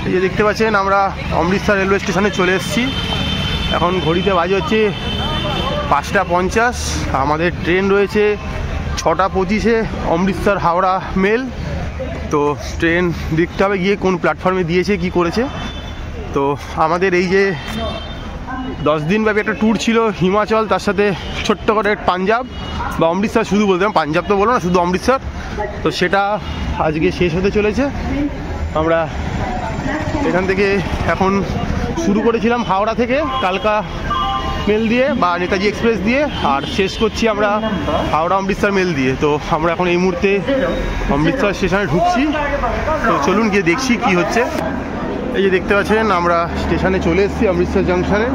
এই যে দেখতে পাচ্ছেন আমরা অমৃতসর রেলওয়ে স্টেশনে চলে এসেছি। এখন ঘড়িতে বাজে হচ্ছে 5:50। আমাদের ট্রেন রয়েছে 6:25-এ অমৃতসর হাওড়া মেল। তো ট্রেন দেখতে হবে গিয়ে কোন প্ল্যাটফর্মে দিয়েছে কি করেছে। তো আমাদের এই যে 10 দিনব্যাপী একটা ট্যুর ছিল হিমাচল, তার সাথে ছোট্ট করে পাঞ্জাব বা অমৃতসর শুধু বলতাম, পাঞ্জাব তো বলো না, শুধু অমৃতসর। তো সেটা আজকে শেষ হতে চলেছে। আমরা এখান থেকে এখন শুরু করেছিলাম হাওড়া থেকে কালকা মেল দিয়ে বা নেতাজি এক্সপ্রেস দিয়ে, আর শেষ করছি আমরা হাওড়া অমৃতসর মেল দিয়ে। তো আমরা এখন এই মুহূর্তে অমৃতসর স্টেশনে ঢুকছি। তো চলুন গিয়ে দেখছি কি হচ্ছে। এই যে দেখতে পাচ্ছেন আমরা স্টেশনে চলে এসেছি অমৃতসর জাংশনে,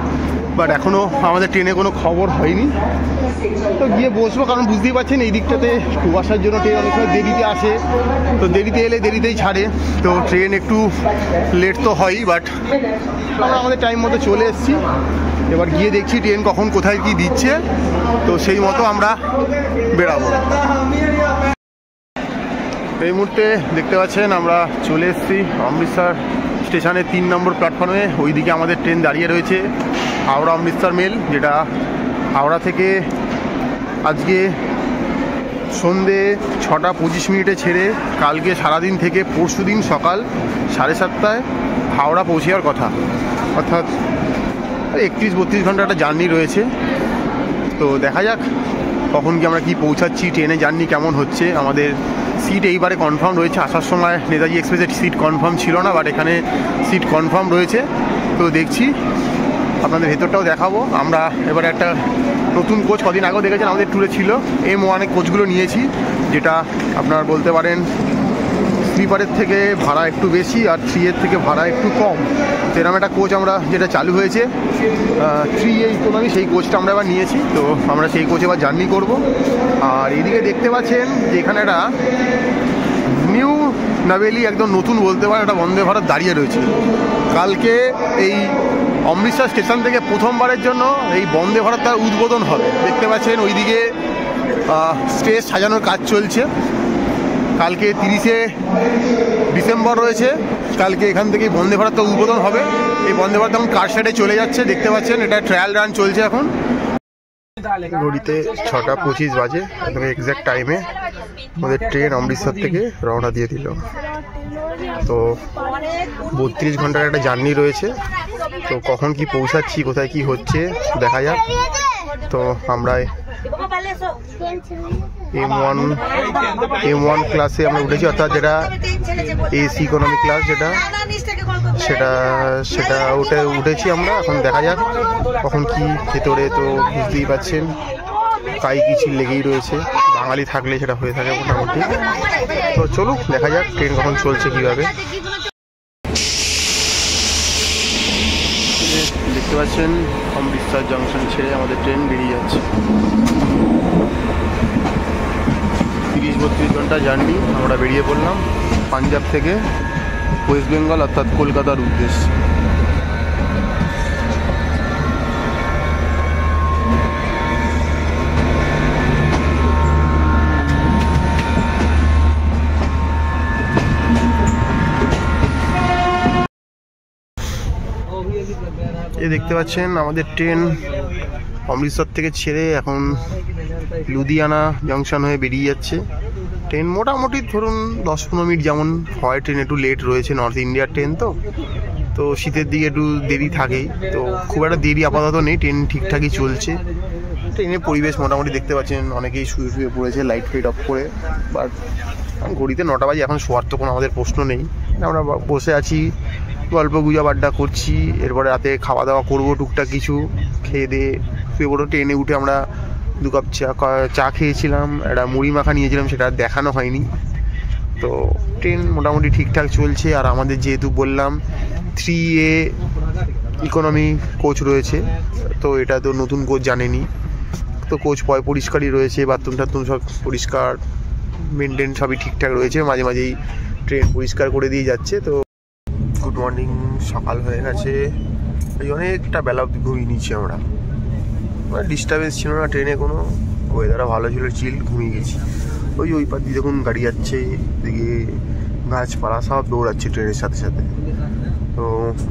বাট এখনও আমাদের ট্রেনে কোনো খবর হয়নি। তো গিয়ে বসবো, কারণ বুঝতেই পারছেন এই দিকটাতে কুয়াশার জন্য ট্রেন অনেক সময় দেরিতে আসে। তো দেরিতে এলে দেরিতেই ছাড়ে, তো ট্রেন একটু লেট তো হয়ই, বাট আমরা আমাদের টাইম মতো চলে এসেছি। এবার গিয়ে দেখছি ট্রেন কখন কোথায় কি দিচ্ছে, তো সেই মতো আমরা বেরাবো। এই মুহূর্তে দেখতে পাচ্ছেন আমরা চলে এসেছি অমৃতসর স্টেশনে 3 নম্বর প্ল্যাটফর্মে। ওইদিকে আমাদের ট্রেন দাঁড়িয়ে রয়েছে হাওড়া অমৃতসর মেল, যেটা হাওড়া থেকে আজকে সন্ধে 6:25 ছেড়ে কালকে সারাদিন থেকে পরশু দিন সকাল 7:30টায় হাওড়া পৌঁছে যাওয়ার কথা। অর্থাৎ 31-32 ঘন্টা একটা জার্নি রয়েছে। তো দেখা যাক কখন কি আমরা কি পৌঁছাচ্ছি, ট্রেনে জার্নি কেমন হচ্ছে। আমাদের সিট এইবারে কনফার্ম রয়েছে। আসার সময় নেতাজি এক্সপ্রেসের সিট কনফার্ম ছিল না, বাট এখানে সিট কনফার্ম রয়েছে। তো দেখছি, আপনাদের ভেতরটাও দেখাবো। আমরা এবারে একটা নতুন কোচ, কদিন আগেও দেখেছেন আমাদের ট্যুরে ছিল, M1 কোচগুলো নিয়েছি, যেটা আপনার বলতে পারেন স্লিপারের থেকে ভাড়া একটু বেশি আর 3 থেকে ভাড়া একটু কম। সেরকম একটা কোচ আমরা, যেটা চালু হয়েছে 3A ইকোনমি, সেই কোচটা আমরা এবার নিয়েছি। তো আমরা সেই কোচে এবার জার্নি করব। আর এইদিকে দেখতে পাচ্ছেন যে এখানে একটা নিউ নাভেলি, একদম নতুন বলতে পারেন, একটা বন্দে ভারত দাঁড়িয়ে রয়েছে। কালকে এই অমৃতসর স্টেশন থেকে প্রথমবারের জন্য এই বন্দে ভারতটার উদ্বোধন হবে। দেখতে পাচ্ছেন ওইদিকে স্টেজ সাজানোর কাজ চলছে। কালকে 30শে ডিসেম্বর রয়েছে, কালকে এখান থেকে বন্দে ভারতটা উদ্বোধন হবে। এই বন্দে ভারত এখন কার সাইডে চলে যাচ্ছে, দেখতে পাচ্ছেন এটা ট্রায়াল রান চলছে এখন। ঘড়িতে 6:25 বাজে, একদম এক্স্যাক্ট টাইমে আমাদের ট্রেন অমৃতসর থেকে রওনা দিয়ে দিল। তো 32 ঘন্টার একটা জার্নি রয়েছে। তো কখন কি পৌঁছাচ্ছি, কোথায় কি হচ্ছে দেখা যাক। তো আমরা M1 ক্লাসে আমরা উঠেছি, অর্থাৎ যেটা AC ইকোনমি ক্লাস, সেটা উঠেছি আমরা। এখন দেখা যাক কখন কি ভেতরে। তো বুঝতেই পারছেন কাই কিছু লেগেই রয়েছে, বাঙালি থাকলে সেটা হয়ে থাকে মোটামুটি। তো চলুন দেখা যাক ট্রেন কখন চলছে কীভাবে। দেখতে পাচ্ছেন অমৃতসর জংশন ছেড়ে আমাদের ট্রেন বেরিয়ে যাচ্ছে। 30-32 ঘন্টা জার্নি আমরা বেরিয়ে পড়লাম পাঞ্জাব থেকে ওয়েস্ট বেঙ্গল, অর্থাৎ কলকাতার উদ্দেশ্যে। এই দেখতে পাচ্ছেন আমাদের ট্রেন অমৃতসর থেকে ছেড়ে এখন লুধিয়ানা জংশন হয়ে বেরিয়ে যাচ্ছে। ট্রেন মোটামুটি ধরুন 10-15 মিনিট যেমন হয়, ট্রেন একটু লেট রয়েছে, নর্থ ইন্ডিয়ার ট্রেন তো শীতের দিকে একটু দেরি থাকেই। তো খুব একটা দেরি আপাতত নেই, ট্রেন ঠিকঠাকই চলছে। ট্রেনের পরিবেশ মোটামুটি দেখতে পাচ্ছেন, অনেকেই শুয়ে পড়েছে লাইট ফাইট অফ করে। বাট ঘড়িতে 9টা বাজে, এখন শোয়ার তো কোনো আমাদের প্রশ্ন নেই। আমরা বসে আছি, গল্প গুজব আড্ডা করছি। এরপরে রাতে খাওয়া দাওয়া করবো, টুকটাক কিছু খেয়ে দিয়ে শুয়ে পড়ো। ট্রেনে উঠে আমরা 2 কাপ চা খেয়েছিলাম, একটা মুড়ি মাখা নিয়েছিলাম, সেটা দেখানো হয়নি। তো ট্রেন মোটামুটি ঠিকঠাক চলছে। আর আমাদের যেহেতু বললাম 3A ইকোনমি কোচ রয়েছে, তো এটা তো নতুন কোচ জানেনি। তো কোচ পরিষ্কারই রয়েছে, বাথরুম টাথরুম সব পরিষ্কার, মেনটেন সবই ঠিকঠাক রয়েছে। মাঝে মাঝেই ট্রেন পরিষ্কার করে দিয়ে যাচ্ছে। তো গুড মর্নিং, সকাল হয়ে গেছে। এই অনেকটা বেলা অবধি ঘুমিয়ে নিচ্ছি আমরা, ডিস্টার্বেন্স ছিল না ট্রেনে কোনো, ওয়েদারও ভালো ছিল, চিল, ঘুমিয়ে গেছি। ওই পার দিয়ে দেখুন গাড়ি যাচ্ছে, এদিকে গাছপালা সব দৌড়াচ্ছে ট্রেনের সাথে সাথে। তো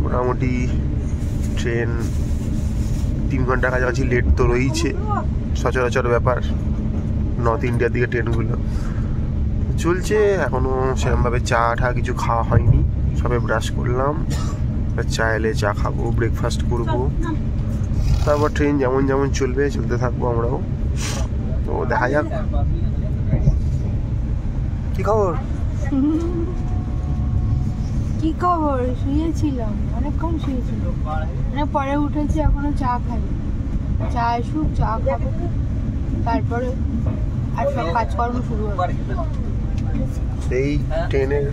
মোটামুটি ট্রেন 3 ঘন্টা কাছাকাছি লেট তো রয়েছে, সচরাচর ব্যাপার নর্থ ইন্ডিয়ার দিকে ট্রেনগুলো চলছে। এখনও সেরকমভাবে চা টা কিছু খাওয়া হয়নি, সবে ব্রাশ করলাম, চা এলে চা খাবো, ব্রেকফাস্ট করবো, তারপর ট্রেন যেমন যেমন চলবে চলতে থাকবো আমরাও। তো দেখা যাক কি খবর। কি খবর, শুয়েছিলাম, অনেকক্ষণ শুয়েছিলাম, পরে উঠেছি, এখনো চা খাই, চা আসুক চা খাবো, তারপরে আর সব কাজকর্ম শুরু হবে। এই ট্রেনের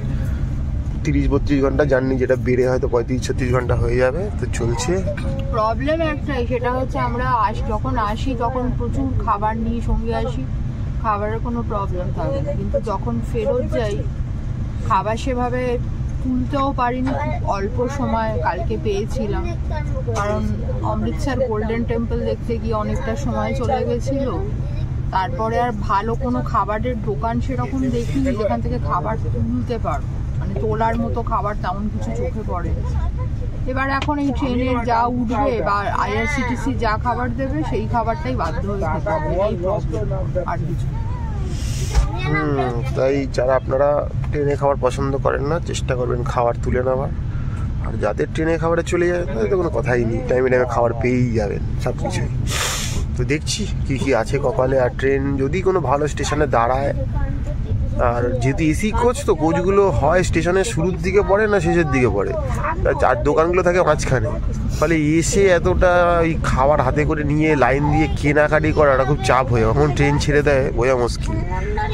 30-32 ঘন্টা জার্নি, যেটা বেড়ে হয়তো 35-36 ঘন্টা হয়ে যাবে, তো চলছে। প্রবলেম একটাই, সেটা হচ্ছে আমরা যখন আসি তখন প্রচুর খাবার নিয়ে সঙ্গে আসি, খাবারের কোনো প্রবলেম থাকে না, কিন্তু যখন ফেরত যাই খাবার সেভাবে তুলতেও পারিনি, খুব অল্প সময় কালকে পেয়েছিলাম, কারণ অমৃতসর গোল্ডেন টেম্পল দেখতে গিয়ে অনেকটা সময় চলে গেছিল। তারপরে আর ভালো কোনো খাবারের দোকান সেরকম দেখিনি যেখান থেকে খাবার তুলতে পারো, মানে তোলার মতো খাবার তেমন কিছু চোখে পড়ে। এবার এখন এই ট্রেনের যা উঠবে বা আইআরসিটিসি যা খাবার দেবে সেই খাবারটাই বাধ্য হয়ে খেতে হবে, এই প্রবলেম, আর কিছু। তাই যারা আপনারা ট্রেনে খাবার পছন্দ করেন না, চেষ্টা করবেন খাবার তুলে নেওয়ার। আর যাদের ট্রেনে খাবারে চলে যায় তাদের তো কোনো কথাই নেই, টাইমে টাইমে খাবার পেয়েই যাবেন সব কিছুই। তো দেখছি কি কি আছে কপালে। আর ট্রেন যদি কোনো ভালো স্টেশনে দাঁড়ায়, আর যেহেতু এসি কোচ, তো কোচগুলো হয় স্টেশনের শুরুর দিকে পড়ে না শেষের দিকে পড়ে, আর দোকানগুলো থাকে মাঝখানে, ফলে এসে এতটা ওই খাবার হাতে করে নিয়ে লাইন দিয়ে কেনাকাটি করাটা খুব চাপ হয়ে, এখন ট্রেন ছেড়ে দেয় বোঝা মুশকিল,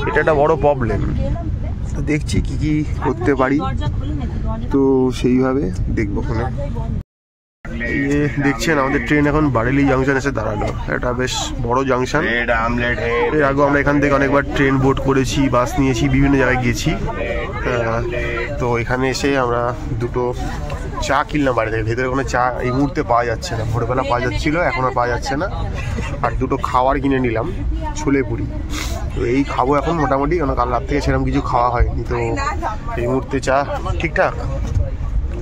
এটা একটা বড় প্রবলেম। তো দেখছি কি কি করতে পারি, তো সেইভাবে দেখবো। ওখানে দেখছেন আমাদের ট্রেন এখন বারেলি জাংশন এসে দাঁড়ালো, এটা বেশ বড় জাংশন। এর আগে আমরা এখান থেকে অনেকবার ট্রেন বোট করেছি, বাস নিয়েছি, বিভিন্ন জায়গায় গেছি। তো এখানে এসে আমরা দুটো চা কিনলাম বাইরে থেকে, ভেতরে কোনো চা এই মুহূর্তে পাওয়া যাচ্ছে না, ভোরবেলা পাওয়া যাচ্ছিলো, এখন আর পাওয়া যাচ্ছে না। আর দুটো খাবার কিনে নিলাম, ছোলে পুরি, তো এই খাবো এখন মোটামুটি, কারণ কাল রাত থেকে সেরকম কিছু খাওয়া হয়নি। তো এই মুহূর্তে চা ঠিকঠাক,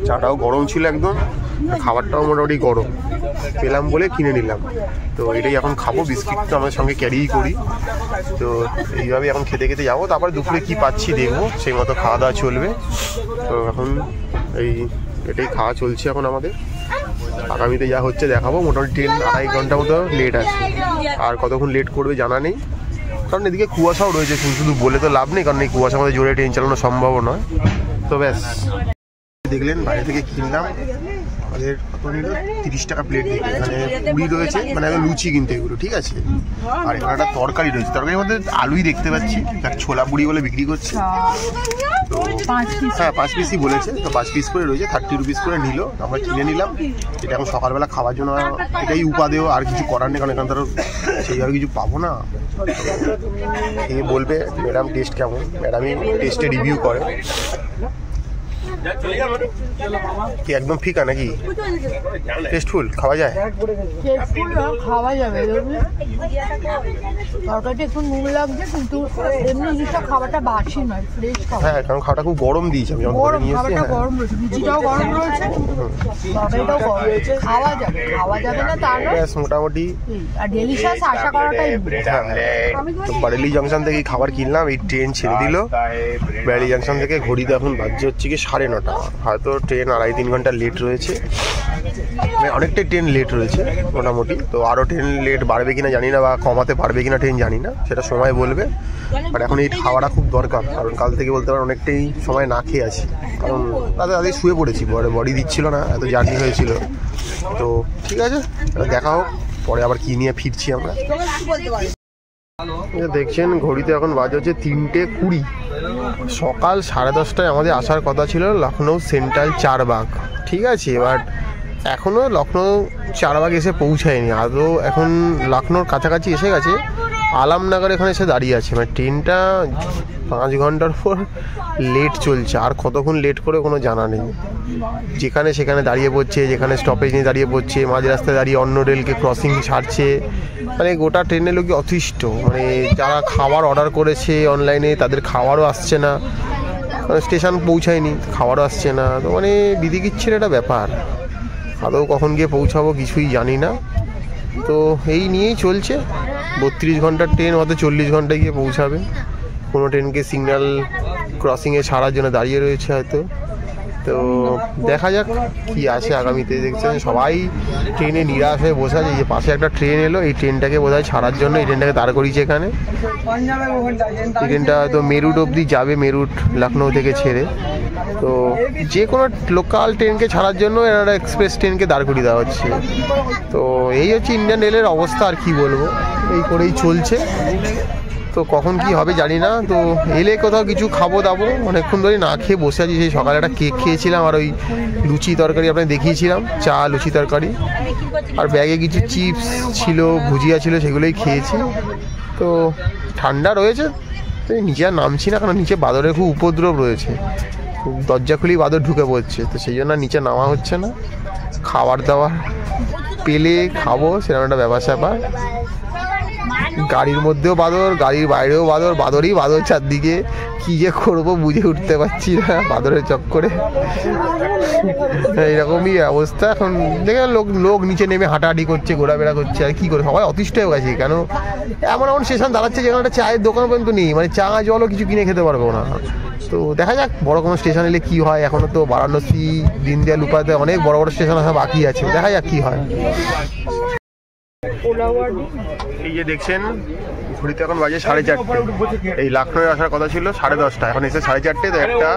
চাটাও গরম ছিল একদম, খাবারটাও মোটামুটি গরম পেলাম বলে কিনে নিলাম। তো এটাই এখন খাবো, বিস্কিট তো আমাদের সঙ্গে ক্যারিই করি। তো এইভাবে এখন খেতে খেতে যাবো, তারপরে দুপুরে কি পাচ্ছি দেখবো, সেই মতো খাওয়া দাওয়া চলবে। তো এখন এটাই খাওয়া চলছে এখন আমাদের, আগামীতে যা হচ্ছে দেখাবো। মোটামুটি ট্রেন 2.5 ঘন্টা মতো লেট আছে, আর কতক্ষণ লেট করবে জানা নেই, কারণ এদিকে কুয়াশাও রয়েছে, শুধু বলে তো লাভ নেই, কারণ এই কুয়াশার মধ্যে জোরে ট্রেন চালানো সম্ভব নয়। তো ব্যাস দেখলেন বাইরে থেকে কিনলাম, আমাদের কত নিল 30 টাকা প্লেট দিকে, এখানে পুরি রয়েছে, মানে আমি লুচি কিনতে এগুলো, ঠিক আছে। আর এখানে একটা তরকারি রয়েছে, তরকারির মধ্যে আলুই দেখতে পাচ্ছি, ছোলা পুরি বলে বিক্রি করছে। তো হ্যাঁ 5 পিসই বলেছে, তো 5 পিস করে রয়েছে, 30 রুপিস করে নিল, আমরা কিনে নিলাম। এটা এখন সকালবেলা খাওয়ার জন্য এটাই উপাদেয়, আর কিছু করার নেই, কারণ এখান থেকে সেইভাবে কিছু পাবো না। এ বলবে ম্যাডাম টেস্ট কেমন, ম্যাডামই টেস্টে রিভিউ করে। কি একদম ফিকা নাকি, টেস্টফুল, খাওয়া যায়? খাওয়া যাবে, তরকারিটা একটু নুন লাগছে, কিন্তু এমনি জিনিসটা খাবারটা বাসি নয়, ফ্রেশ খাবার। হ্যাঁ, কারণ খাবারটা খুব গরম দিয়েছে, আমি যখন ধরে নিয়ে এসেছি। হ্যাঁ গরম রয়েছে, লুচিটাও গরম রয়েছে, তরকারিটাও গরম রয়েছে, খাওয়া যাবে না তা না, মোটামুটি। আর ডেলিশিয়াস আশা করাটাই। তো বারেলি জাংশন থেকে খাবার কিনলাম, এই ট্রেন ছেড়ে দিল বারেলি জাংশন থেকে, ঘড়িতে এখন বাজছে হচ্ছে কি 9:30, হয়তো ট্রেন 2.5-3 ঘন্টা লেট রয়েছে, অনেকটাই ট্রেন লেট রয়েছে মোটামুটি। তো আরও ট্রেন লেট বাড়বে কিনা জানি না, বা কমাতে পারবে কিনা ট্রেন জানি না, সেটা সময় বলবে। আর এখন এই খাওয়াটা খুব দরকার, কারণ কাল থেকে বলতে পারেন অনেকটাই সময় না খেয়ে আছি, কারণ তাদের শুয়ে পড়েছি, বডি দিচ্ছিল না, এত জার্নি হয়েছিল। তো ঠিক আছে, দেখা হোক পরে আবার কি নিয়ে ফিরছি আমরা। দেখছেন ঘড়িতে এখন বাজে হচ্ছে 3:20, সকাল 10:30টায় আমাদের আসার কথা ছিল লখনৌ সেন্ট্রাল চারবাগ, ঠিক আছে। এবার এখনও লখনৌ চারবাগ এসে পৌঁছায়নি, আদৌ এখন লখনৌর কাছাকাছি এসে গেছে, আলমনগর এখানে এসে দাঁড়িয়ে আছে, মানে ট্রেনটা 5 ঘন্টার পর লেট চলছে, আর কতক্ষণ লেট করে কোনো জানা নেই। যেখানে সেখানে দাঁড়িয়ে পড়ছে, যেখানে স্টপেজ নিয়ে দাঁড়িয়ে পড়ছে, মাঝ রাস্তায় দাঁড়িয়ে অন্য রেলকে ক্রসিং ছাড়ছে, মানে গোটা ট্রেনের লোক অতিষ্ঠ, মানে যারা খাবার অর্ডার করেছে অনলাইনে তাদের খাবারও আসছে না, স্টেশন পৌঁছায়নি, খাবারও আসছে না, তো মানে বিধিকিচ্ছির একটা ব্যাপার। আদৌ কখন গিয়ে পৌঁছাবো কিছুই জানি না। তো এই নিয়েই চলছে। 32 ঘন্টার ট্রেন হয়তো 40 ঘন্টায় গিয়ে পৌঁছাবে। কোনো ট্রেনকে সিগন্যাল ক্রসিংয়ে ছাড়ার জন্য দাঁড়িয়ে রয়েছে হয়তো। তো দেখা যাক কি আছে আগামীতে। দেখছেন সবাই ট্রেনে নিরাশ হয়ে বসে আছে। যে পাশে একটা ট্রেন এলো, এই ট্রেনটাকে বোধহয় ছাড়ার জন্য এই ট্রেনটাকে দাঁড় করিয়েছে এখানে। এই ট্রেনটা হয়তো মেরুট অবধি যাবে, মেরুট লখনৌ থেকে ছেড়ে। তো যে কোনো লোকাল ট্রেনকে ছাড়ার জন্য এরা এক্সপ্রেস ট্রেনকে দাঁড় করিয়ে দেওয়া হচ্ছে। তো এই হচ্ছে ইন্ডিয়ান রেলের অবস্থা, আর কি বলবো, এই করেই চলছে। তো কখন কি হবে জানি না। তো এলে কোথাও কিছু খাবো দাবো, অনেকক্ষণ ধরে না খেয়ে বসে আছি। সেই সকালে একটা কেক খেয়েছিলাম আর ওই লুচি তরকারি আপনাকে দেখিয়েছিলাম, চা লুচি তরকারি, আর ব্যাগে কিছু চিপস ছিল, ভুজিয়া ছিল, সেগুলোই খেয়েছি। তো ঠান্ডা রয়েছে, তো নিচে আর নামছি না, কারণ নিচে বাদরের খুব উপদ্রব রয়েছে। দরজা খুলেই বাদর ঢুকে পড়ছে, তো সেই জন্য নিচে নামা হচ্ছে না। খাবার দাবার পেলে খাবো, সেরকম একটা ব্যাপার স্যাপার। গাড়ির মধ্যেও বাদর, গাড়ির বাইরেও বাদর, বাদরই বাদর চারদিকে। কি যে করবো বুঝে উঠতে পারছি না বাদরের চক্করে। এইরকমই অবস্থা এখন। দেখে লোক নিচে নেমে হাঁটাহাঁটি করছে, ঘোরাফেরা করছে, আর কি করে সবাই অতিষ্ঠ হয়ে গেছে। কেন এমন স্টেশন দাঁড়াচ্ছে যেখানে একটা চায়ের দোকান পর্যন্ত নেই, মানে চা জলও কিছু কিনে খেতে পারবো না। তো দেখা যাক বড় কোনো স্টেশন এলে কি হয়। এখনো তো বারাণসী, দীনদয়াল উপাধ্যায়, অনেক বড় বড় স্টেশন আসা বাকি আছে, দেখা যাক কি হয়। এই যে দেখছেন ঘড়িতে এখন বাজে 4:30। এই লখনৌ আসার কথা ছিল 10:30, এখন এসে 4:30। তো একটা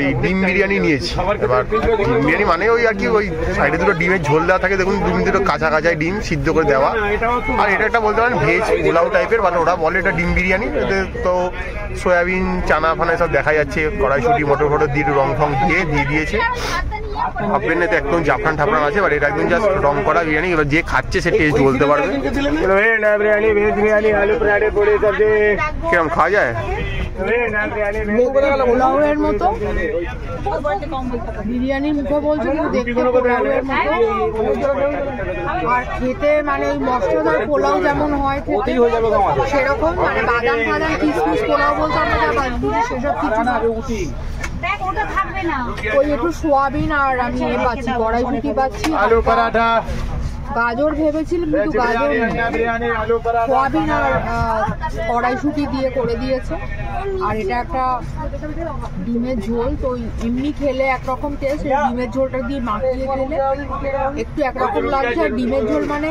এই ডিম বিরিয়ানি নিয়েছি। এবার ডিম বিরিয়ানি মানে ওই আর কি, ওই সাইডে দুটো ডিমের ঝোল দেওয়া থাকে, দেখুন দুটো কাঁচা কাঁচা ডিম সিদ্ধ করে দেওয়া। আর এটা একটা বলতে পারেন ভেজ পোলাও টাইপের, মানে ওরা বলে এটা ডিম বিরিয়ানি। এতে তো সয়াবিন চানা ফানা সব দেখা যাচ্ছে, কড়াইশুটি মটর ফটর দিয়ে রং ফং দিয়ে দিয়েছে। ভাববেন না তো একদম জাফরান ঠাফরান আছে, বাট এটা একদম জাস্ট রং করা বিরিয়ানি। এবার যে খাচ্ছে সে টেস্ট বলতে পারবে। কিরম খাওয়া যায়? পোলাওয়ের মতো বিরিয়ানি মুখে বলছে, কিন্তু দেখতে পোলাওয়ের মতো। আর খেতে মানে ওই মশলাদার পোলাও যেমন হয় খেতে সেরকম, মানে বাদাম ফাদাম কিশমিশ পোলাও বলতে আমরা যা বুঝি সেসব কিছু না। ওই একটু সোয়াবিন আর আমি পাচ্ছি, কড়াইশুঁটি পাচ্ছি, আলু পরাঠা, গাজর ভেবেছিলাম কিন্তু গাজর সোয়াবিন আর কড়াইশুঁটি দিয়ে করে দিয়েছে। আর এটা একটা ডিমের ঝোল। তো এমনি খেলে একরকম টেস্ট, ডিমের ঝোলটা দিয়ে মাখিয়ে খেলে একটু একরকম লাগছে। আর ডিমের ঝোল মানে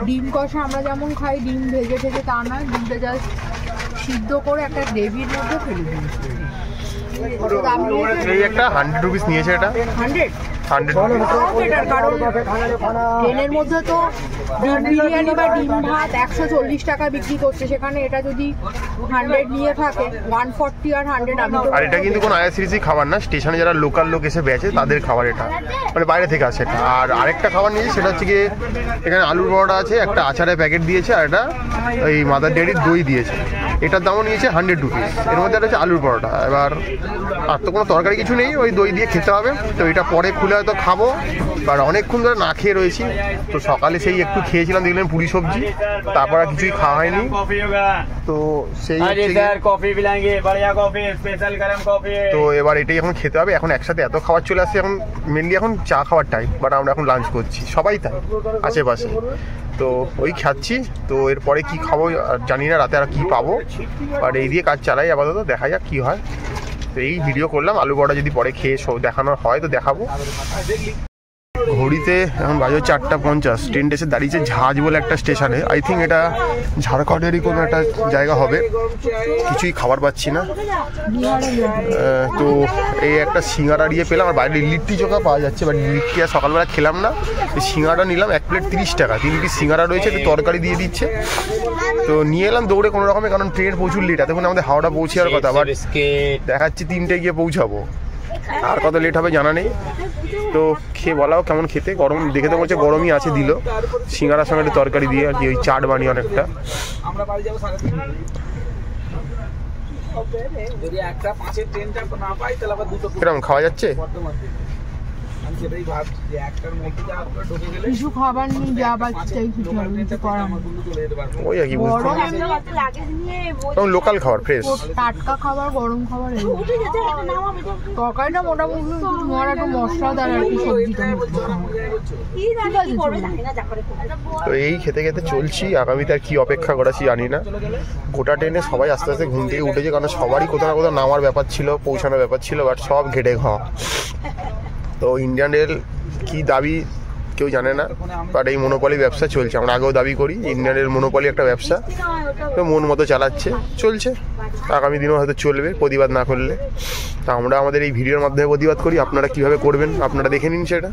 ডিম কষা আমরা যেমন খাই, ডিম ভেজে ভেজে, তা নয়, ডিমটা জাস্ট সিদ্ধ করে একটা গ্রেভির মধ্যে ফেলে দিয়েছে। এই একটা 100 রুপিস নিয়েছে। এটা 100 কারণ ট্রেনের মধ্যে তো ডিম বিরিয়ানি বা ডিম ভাত 140 টাকা বিক্রি করছে, সেখানে এটা যদি 100 নিয়ে থাকে 140 আর 100 আমি। আর এটা কিন্তু কোনো আইআরসিটিসি খাবার না, স্টেশনে যারা লোকাল লোক এসে বেচে তাদের খাবার এটা, মানে বাইরে থেকে আসে এটা। আর আরেকটা খাবার নিয়েছি, সেটা হচ্ছে গিয়ে এখানে আলুর পরোটা আছে, একটা আচারের প্যাকেট দিয়েছে, আর এটা ওই মাদার ডেয়ারির দই দিয়েছে। এটার দামও নিয়েছে 100 রুপিস। এর মধ্যে একটা হচ্ছে আলুর পরোটা। এবার আর তো কোনো তরকারি কিছু নেই, ওই দই দিয়ে খেতে হবে। তো এটা পরে খুলে হয়তো খাবো, আর অনেকক্ষণ ধরে না খেয়ে রয়েছি। তো সকালে সেই একটু খেয়েছিলাম, দেখলেন পুরি সবজি, তারপর আর কিছুই খাওয়া হয়নি। তো সেই তো এবার এটাই এখন খেতে হবে। এখন একসাথে এত খাবার চলে আসছে, এখন মেনলি এখন চা খাওয়ার টাইম, বাট আমরা এখন লাঞ্চ করছি, সবাই তাই আশেপাশে। তো ওই খাচ্ছি। তো এরপরে কি খাবো জানি না, রাতে আর কি পাবো, আর এই দিয়ে কাজ চালাই আপাতত, দেখা যাক কি হয়। তো এই ভিডিও করলাম, আলু বড়া যদি পরে খেয়ে দেখানোর হয় তো দেখাবো। ঘড়িতে এখন বাজে 4:50। ট্রেন এসে দাঁড়িয়েছে ঝাঁজ বলে একটা স্টেশনে। আই থিঙ্ক এটা ঝাড়খণ্ডেরই কোনো একটা জায়গা হবে। কিছুই খাবার পাচ্ছি না। তো এই একটা সিঙ্গারা দিয়ে পেলাম, আর বাইরে লিট্টি চোখা পাওয়া যাচ্ছে, বাট লিট্টি আর সকালবেলা খেলাম না। সিঙ্গারা নিলাম 1 প্লেট 30 টাকা, 3 পিস সিঙ্গারা রয়েছে, একটু তরকারি দিয়ে দিচ্ছে। তো নিয়ে এলাম দৌড়ে কোনো রকমে, কারণ ট্রেন প্রচুর লেট। এতক্ষণ আমাদের হাওড়া পৌঁছার কথা, বাট দেখাচ্ছি 3টায় গিয়ে পৌঁছাবো। আর কত লেট হবে জানা নেই। তো খেয়ে বলাও কেমন খেতে, গরম দেখে তো বলছে গরমই আছে। দিল সিঙ্গারার সঙ্গে একটু তরকারি দিয়ে, আর কি ওই চাট বানিয়ে অনেকটা। কিরকম খাওয়া যাচ্ছে? কিছু খাবার নিয়ে যা বাচ্চাই কিছু করার ওই আর কি লোকাল খাবার ফ্রেশ টাটকা খাবার গরম খাবার তরকারিটা মোটামুটি তোমার একটু মশলাদার আর কি সবজিটা। তো এই খেতে খেতে চলছি, আগামীতে আর কি অপেক্ষা করাছি জানি না। গোটা ট্রেনে সবাই আস্তে আস্তে ঘুম থেকে উঠেছে, কারণ সবারই কোথাও না কোথাও নামার ব্যাপার ছিল, পৌঁছানোর ব্যাপার ছিল, বাট সব ঘেটে খাওয়া। তো ইন্ডিয়ান রেল কী দাবি কেউ জানে না, বাট এই মনোপলি ব্যবসা চলছে। আমরা আগেও দাবি করি ইন্ডিয়ান রেল মনোপলি একটা ব্যবসা, তো মন মতো চালাচ্ছে, চলছে, আগামী দিনেও হয়তো চলবে প্রতিবাদ না করলে। তা আমরা আমাদের এই ভিডিওর মাধ্যমে প্রতিবাদ করি, আপনারা কীভাবে করবেন আপনারা দেখে নিন সেটা।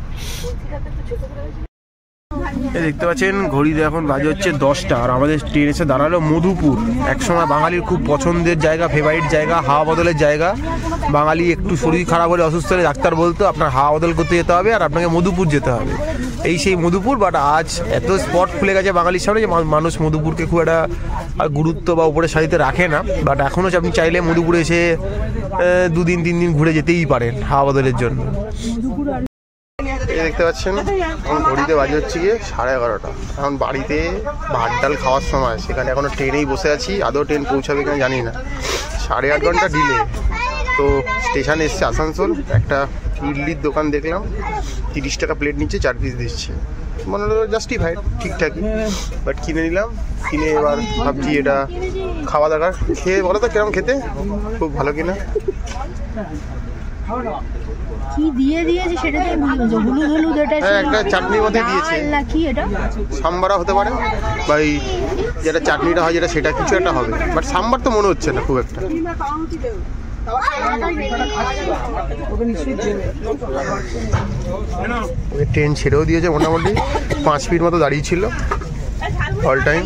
দেখতে পাচ্ছেন ঘড়িতে এখন বাজে হচ্ছে 10টা, আর আমাদের ট্রেন এসে দাঁড়ালো মধুপুর। একসময় বাঙালির খুব পছন্দের জায়গা, ফেভারিট জায়গা, হাওয়া বদলের জায়গা। বাঙালি একটু শরীর খারাপ হলে, অসুস্থ হলে ডাক্তার বলতো আপনার হাওয়া বদল করতে যেতে হবে আর আপনাকে মধুপুর যেতে হবে। এই সেই মধুপুর, বাট আজ এত স্পট খুলে গেছে বাঙালির সামনে যে মানুষ মধুপুরকে খুব একটা গুরুত্ব বা উপরে সারিতে রাখে না। বাট এখনও আপনি চাইলে মধুপুরে এসে 2 দিন 3 দিন ঘুরে যেতেই পারেন হাওয়া বদলের জন্য। দেখতে পাচ্ছেন এখন ঘড়িতে বাজে হচ্ছে গিয়ে 11:30। এখন বাড়িতে ভাত ডাল খাওয়ার সময়, সেখানে এখনো ট্রেনেই বসে আছি। আদৌ ট্রেন পৌঁছাবে কিনা জানি না, 8.5 ঘন্টা ডিলে। তো স্টেশনে এসছে আসানসোল, একটা ইডলির দোকান দেখলাম, 30 টাকা প্লেট নিচ্ছে, 4 পিস দিচ্ছে। মনে হলো জাস্টিফাইড, ঠিকঠাকই, বাট কিনে নিলাম। কিনে এবার ভাবছি এটা খাওয়া দরকার। খেয়ে বলো তো কিরকম খেতে, খুব ভালো কিনা। কি দিয়ে দিয়েছে সেটা তো বুঝছো, হলুদ হলুদ এটা একটা চাটনির মধ্যে দিয়েছে নাকি, এটা সাম্বারও হতে পারে, বা এই যেটা চাটনিটা হয় যেটা, সেটা কিছু একটা হবে, বাট সাম্বার তো মনে হচ্ছে না খুব একটা। ট্রেন ছেড়েও দিয়েছে, মোটামুটি 5 মিনিট মতো দাঁড়িয়ে ছিল অল টাইম।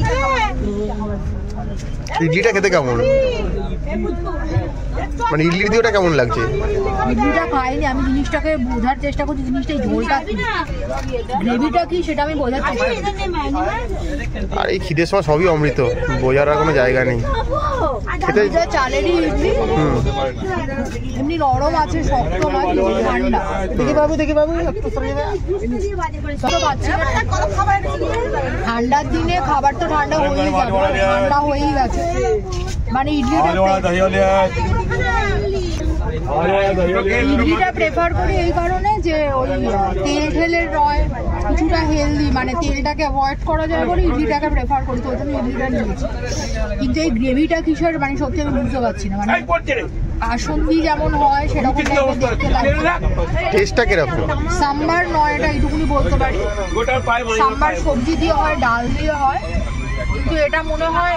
ইডলিটা খেতে কেমন, মানে ইডলি দিয়েটা কেমন লাগছে? ইডলিটা খাইনি আমি, জিনিসটাকে বোঝার চেষ্টা করছি, জিনিসটা ঝোলটা কি, গ্রেভিটা কি, সেটা আমি বোঝার চেষ্টা করছি। আর এই খিদের সময় সবই অমৃত, বোঝার আর কোনো জায়গা নেই। খেতে চালেরই ইডলি, এমনি নরম আছে, শক্ত নয়, ঠান্ডা। দেখে বাবু ঠান্ডার দিনে খাবার তো ঠান্ডা হয়েই যাবে, ঠান্ডা হয়েই গেছে। মানে ইডলিটা প্রেফার করি এই কারণে যে ওই তেল ঢেলের নয়, কিছুটা হেলদি, মানে তেলটাকে অ্যাভয়েড করা যায় বলে ইডলিটাকে প্রেফার করি, তো ওই জন্য ইডলিটা নিয়েছি। কিন্তু এই গ্রেভিটা কিসের, মানে সত্যি আমি বুঝতে পারছি না। মানে আসন্দি যেমন হয় সেরকম দেখতে লাগে। টেস্টটা কিরকম? সাম্বার নয়, এটা এইটুকুনি বলতে পারি। সাম্বার সবজি দিয়ে হয়, ডাল দিয়ে হয়, কিন্তু এটা মনে হয়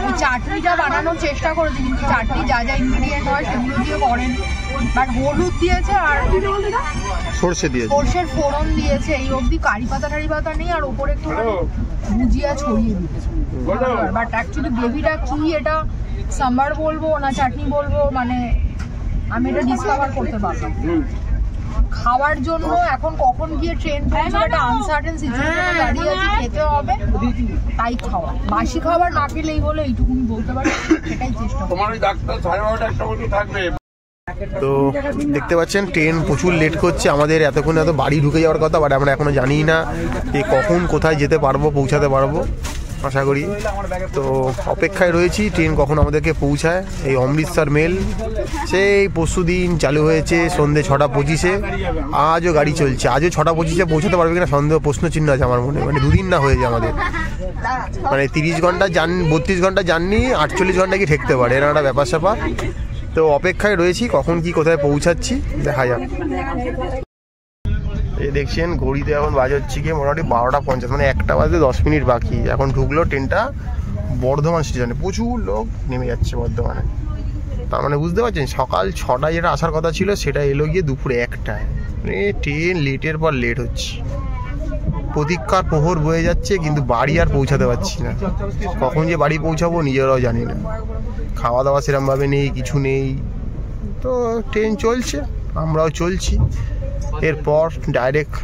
ওই চাটনিটা বানানোর চেষ্টা করেছে, কিন্তু চাটনি যা যা ইনগ্রিডিয়েন্ট হয় সেগুলো দিয়ে করেন। বাট হলুদ দিয়েছে আর সর্ষে দিয়েছে, সর্ষের ফোড়ন দিয়েছে, এই অবধি কারি পাতা টারি পাতা নেই, আর ওপরে একটু ভুজিয়া ছড়িয়ে দিয়েছে। বাট অ্যাকচুয়ালি গ্রেভিটা কি, এটা সাম্বার বলবো না চাটনি বলবো, মানে আমি এটা ডিসকভার করতে পারলাম। খাওয়ার জন্য এখন কখন গিয়ে ট্রেন পৌঁছবে একটা আনসার্টেন সিচুয়েশনে দাঁড়িয়ে আছে, খেতে হবে তাই খাওয়া। বাসি খাবার না খেলেই হলো, এইটুকুনি বলতে পারি, সেটাই চেষ্টা করব। তো দেখতে পাচ্ছেন ট্রেন প্রচুর লেট করছে আমাদের, এতক্ষণে এত বাড়ি ঢুকে যাওয়ার কথা, বাট আমরা এখনো জানি না যে কখন কোথায় যেতে পারবো, পৌঁছাতে পারবো আশা করি। তো অপেক্ষায় রয়েছি ট্রেন কখন আমাদেরকে পৌঁছায়। এই অমৃতসর মেল সেই পরশু দিন চালু হয়েছে সন্ধ্যে 6:25, আজও গাড়ি চলছে। আজও 6:25 পৌঁছাতে পারবে কিনা সন্দেহ, প্রশ্নচিহ্ন আছে আমার মনে। মানে 2 দিন না হয়ে যায় আমাদের, মানে 30 ঘন্টা 32 ঘন্টা জার্নি, 48 ঘন্টা কি ঠেকতে পারে, এরকম একটা ব্যাপার স্যাপার। তো অপেক্ষায় রয়েছি কখন কি কোথায় পৌঁছাচ্ছি, দেখা যাক। এই দেখছেন ঘড়িতে এখন বাজে হচ্ছে গিয়ে মোটামুটি 12:50, মানে 1টা বাজতে 10 মিনিট বাকি। এখন ঢুকলো ট্রেনটা বর্ধমান স্টেশনে, প্রচুর লোক নেমে যাচ্ছে বর্ধমানে। তার মানে বুঝতে পারছেন সকাল 6টায় যেটা আসার কথা ছিল সেটা এলো গিয়ে দুপুরে 1টায়। মানে ট্রেন লেটের পর লেট হচ্ছে, প্রতীক্ষার প্রহর বয়ে যাচ্ছে, কিন্তু বাড়ি আর পৌঁছাতে পারছি না। কখন যে বাড়ি পৌঁছাবো নিজেরাও জানি না, খাওয়া দাওয়া সেরকমভাবে নেই, কিছু নেই। তো ট্রেন চলছে, আমরাও চলছি। এরপর ডাইরেক্ট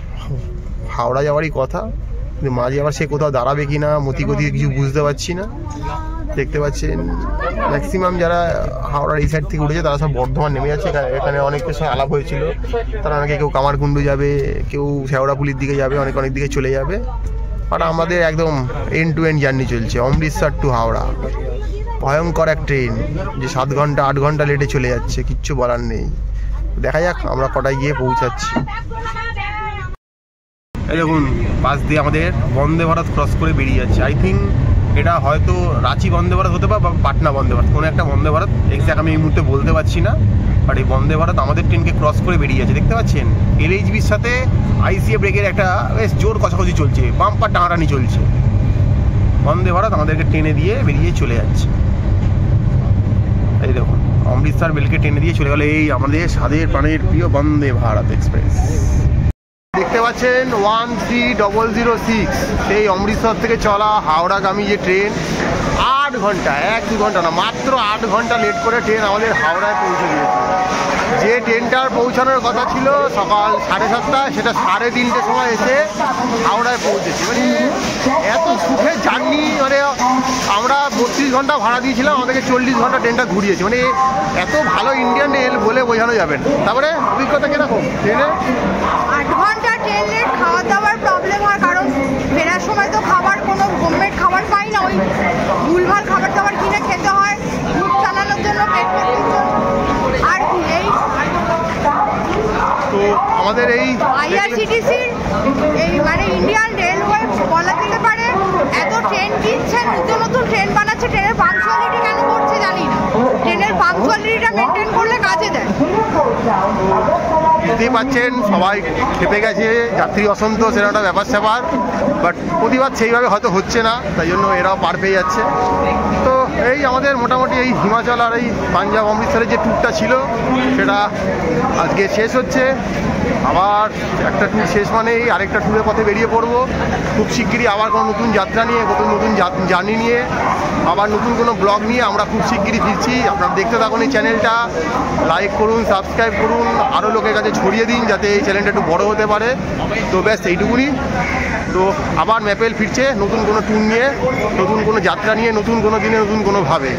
হাওড়া যাওয়ারই কথা, কিন্তু মাঝে আবার সে কোথাও দাঁড়াবে কি না, মতি গতি কিছু বুঝতে পারছি না। দেখতে পাচ্ছেন ম্যাক্সিমাম যারা হাওড়ার এই সাইড থেকে উঠেছে তারা সব বর্ধমান নেমে যাচ্ছে। এখানে অনেকের সঙ্গে আলাপ হয়েছিল, তারা অনেকে কেউ কামারকুণ্ডু যাবে, কেউ শেওড়াফুলির দিকে যাবে, অনেক দিকে চলে যাবে। আর আমাদের একদম এন্ড টু এন্ড জার্নি চলছে অমৃতসর টু হাওড়া। ভয়ঙ্কর এক ট্রেন যে 7 ঘন্টা 8 ঘন্টা লেটে চলে যাচ্ছে, কিচ্ছু বলার নেই। দেখা যাক আমরা কটায় গিয়ে পৌঁছাচ্ছি। এই দেখুন পাশ দিয়ে আমাদের বন্দে ভারত ক্রস করে বেরিয়ে যাচ্ছে। আই থিঙ্ক এটা হয়তো রাঁচি বন্দে ভারত হতে পারে বা পাটনা বন্দে ভারত, কোনো একটা বন্দে ভারত, এক্স্যাক্ট আমি এই মুহূর্তে বলতে পারছি না। বাট এই বন্দে ভারত আমাদের ট্রেনকে ক্রস করে বেরিয়ে যাচ্ছে। দেখতে পাচ্ছেন LHBর সাথে ICA ব্রেকের একটা বেশ জোর কষাকষি চলছে, বাম্পার টানাটানি চলছে। বন্দে ভারত আমাদেরকে টেনে দিয়ে বেরিয়ে চলে যাচ্ছে। এই দেখুন অমৃতসর মেলকে টেনে দিয়ে চলে গেল এই আমাদের স্বাদের প্রাণের প্রিয় বন্দে ভারত এক্সপ্রেস। দেখতে পাচ্ছেন 13006 সেই অমৃতসর থেকে চলা হাওড়াগামী যে ট্রেন, 8 ঘন্টা 1-2 ঘন্টা না, মাত্র 8 ঘন্টা লেট করে ট্রেন আমাদের হাওড়ায় পৌঁছে দিয়েছে। যে ট্রেনটার পৌঁছানোর কথা ছিল সকাল 7:30, সেটা 3:30 সময় এসে হাওড়ায় পৌঁছেছে। মানে এত সুখের জার্নি, মানে আমরা 32 ঘন্টা ভাড়া দিয়েছিলাম, আমাদেরকে 40 ঘন্টা ট্রেনটা ঘুরিয়েছে। মানে এত ভালো ইন্ডিয়ান রেল বলে বোঝানো যাবে না। তারপরে অভিজ্ঞতা কিরকম ট্রেনে? 8 ঘন্টা ট্রেন লেট, খাওয়া দাওয়ার প্রবলেম হয়, কারণ ফেরার সময় তো খাবার কোনো হোমমেড খাবার পাই না, ওই ভুলভাল খাবার দাবার কিনে খেতে হয় মুখ চালানোর জন্য, পেট ভর্তির জন্য। আর এই তো আমাদের এই IRCTC এই মানে ইন্ডিয়ান রেলওয়ে বলা যেতে পারে এত ট্রেন কিনছে, নতুন নতুন ট্রেন বানাচ্ছে, ট্রেনের পাংচুয়ালিটি কেন করছে জানি না। ট্রেনের পাংচুয়ালিটিটা মেনটেন করলে কাজে দেয়। বুঝতেই পাচ্ছেন সবাই খেপে গেছে, যাত্রী অসন্তোষ, এরা একটা ব্যাপার স্যাপার। বাট প্রতিবাদ সেইভাবে হয়তো হচ্ছে না, তাই জন্য এরাও পার পেয়ে যাচ্ছে। তো এই আমাদের মোটামুটি এই হিমাচল আর এই পাঞ্জাব অমৃতসরের যে ট্যুরটা ছিল সেটা আজকে শেষ হচ্ছে। আবার একটা ট্যুর শেষ মানেই আরেকটা ট্যুরের পথে বেরিয়ে পড়বো। খুব শিগগিরই আবার কোনো নতুন যাত্রা নিয়ে, নতুন জার্নি নিয়ে, আবার নতুন কোনো ব্লগ নিয়ে আমরা খুব শিগগিরই ফিরছি। আপনারা দেখতে থাকুন এই চ্যানেলটা, লাইক করুন, সাবস্ক্রাইব করুন, আরও লোকের কাছে ছড়িয়ে দিন যাতে এই চ্যানেলটা একটু বড় হতে পারে। তো ব্যাস এইটুকুনি। তো আবার ম্যাপেল ফিরছে নতুন কোনো ট্যুর নিয়ে, নতুন কোনো যাত্রা নিয়ে, নতুন কোনো দিনে, নতুন কোনোভাবে।